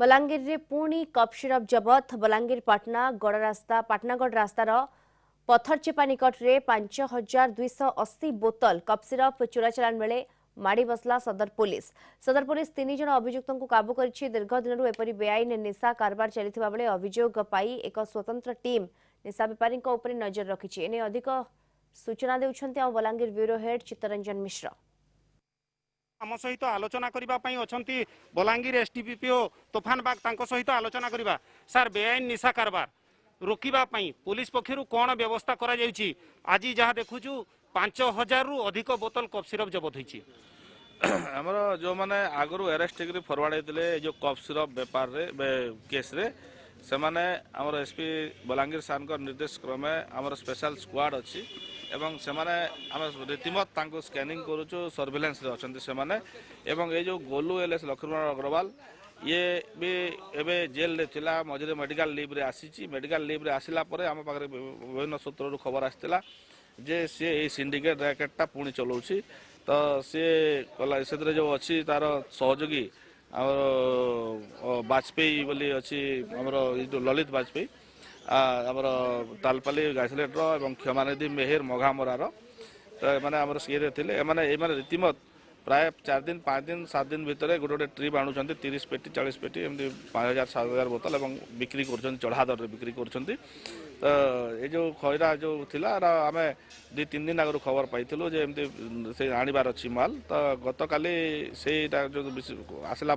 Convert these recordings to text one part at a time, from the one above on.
बलांगीर रे पुणी cup syrup जबत Balangir Patnagarh रास्तार पथरचेपा निकट में 5280 बोतल कप सिरप चोरा चलाण बेले माड़ी बसला सदर पुलिस 3 जन अभियुक्तों को काबू करिछि। दीर्घ दिन एपरी बेआईन निशा कारबार चलिथिबा बेले अभियोग पाई एक स्वतंत्र टीम निशा बेपारी उपरे नजर रखिछि। एने अधिक सूचना देउछन्ति आ बलांगीर ब्यूरो हेड चित्तरंजन मिश्र। आम सहित आलोचना करने अच्छा बलांगीर एसडीपीओ तोफान बाग सहित आलोचना करवा सार बेआईन निशा कारबार रोकवाई पुलिस पक्षर कौन व्यवस्था करा आज जहाँ देखुचु 5000 रु अधिक बोतल कप सिरप जबत होती आमर जो मैंने आगु अरेस्ट फरवर्ड होते जो कप सिरप बेपार केस रे से माने आमर एसपी बलांगीर सार निर्देश क्रमे आमर स्पेशल स्क्वाड अच्छी एवं से माने आम रीतिमत स्कैनिंग करुचु सर्विलेंस रे अछंती से माने एवं ये जो गोलू एलएस लक्ष्मण अग्रवाल ये भी एबे जेल रे थिला मझे मेडिकल लीव रे आसी मेडिकल लीव रे आसिला परे आम पाखरे विभिन्न सूत्र खबर आसला जे सी ये सिंडिकेट रैकेटा पुणी चलाउछि तो सी कला से जो अच्छी तार सहयोगी वाजपेयी बोली अच्छी आमर जो ललित वाजपेयी आमर तालपाली गाइसलेटर और क्षमानिधि मेहर मघामरार तो मैंने आम सी थे मैंने रीतिमत प्राय 4 दिन 5 दिन 7 दिन भितर गोटे गोटे ट्रिप आणुंट 30 पेटी 40 पेटी एमती 5000-7000 बोतल और बिक्री कर चढ़ा दर बिक्री कर तो ये जो खैरा जो थिला आम 2-3 दिन आगु खबर पाइलु जे एमती से आनिबार अच्छी माल तो गत काली से जो आसला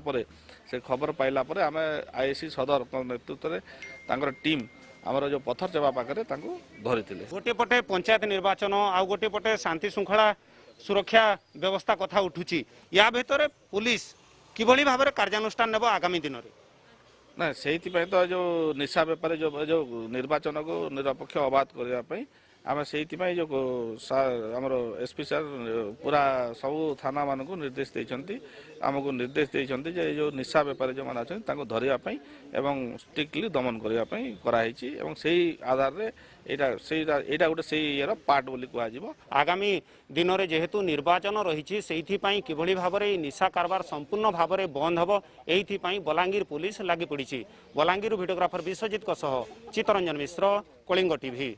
से खबर पाइला आम आईसी सदर नेतृत्व में टीम आमर जो पथर चबा पाखे धरी गोटे पटे पंचायत निर्वाचन आउ गोटे पटे शांति श्रृंखला सुरक्षा व्यवस्था कथा उठुची या भितर पुलिस किभली भाव कार्यानुष्ठान नेब आगामी दिन में ना से तो जो निशा बेपारी जो निर्वाचन को निरपेक्ष अबाध करने आम से जो आमर एसपी सार पूरा सबू थाना मान को निर्देश देते आमको निर्देश देते जो निशा बेपारी जो मैंने अच्छा धरवाई एवं स्ट्रिक्टली दमन करने कराई से आधार में यहाँ गोटे से ये पार्ट बोली कह आगामी दिन में जेहेतु निर्वाचन रही से किभली भाव में निशा कारबार संपूर्ण भाव में बंद हम यही बलांगीर पुलिस लगी पड़ी। बलांगीर भिडियोग्राफर विश्वजित चित्तरंजन मिश्र, कलिंग टीवी।